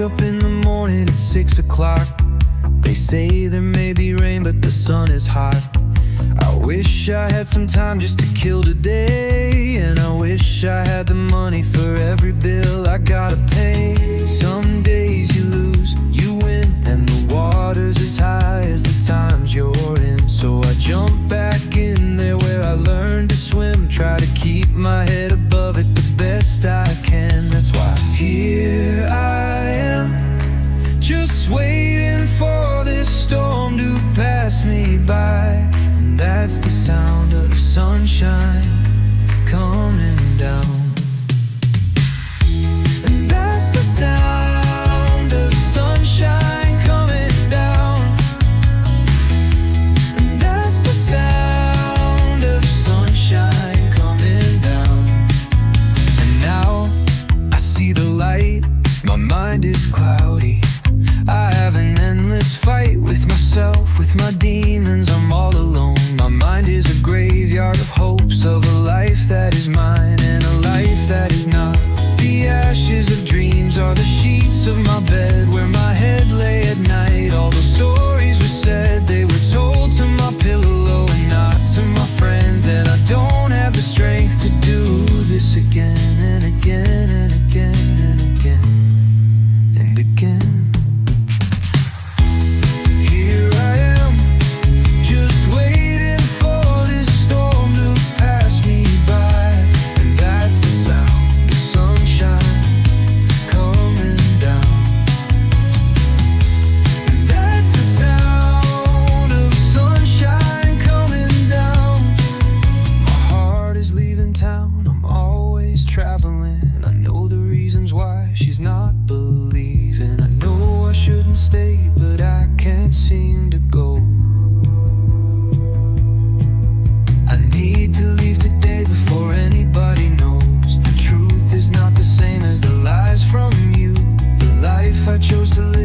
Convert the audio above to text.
wake up in the morning at 6 o'clock. They say there may be rain, but the sun is hot. I wish I had some time just to kill today, and I wish I had the money for every bill I gotta pay. Some days you lose, you win, and the water's as high as the times you're in. So I jump back in there where I learned to swim, try to keep my head above it the best I can. That's why here I am, just waiting for this storm to pass me by. And that's the sound of sunshine coming down. And that's the sound of sunshine coming down. And that's the sound of sunshine coming down. And now I see the light, my mind is cloudy. I have an endless fight with myself, with my demons, I'm all alone. My mind is a graveyard of hopes, of a life that is mine and a life that is not. The ashes of dreams are the sheets of my bed, where my head lay at night. All the stories were said, they were told to my pillow and not to my friends. And I don't have the strength to do this again and again and again and again and again. Traveling, I know the reasons why she's not believing. I know I shouldn't stay, but I can't seem to go. I need to leave today before anybody knows. The truth is not the same as the lies from you. The life I chose to live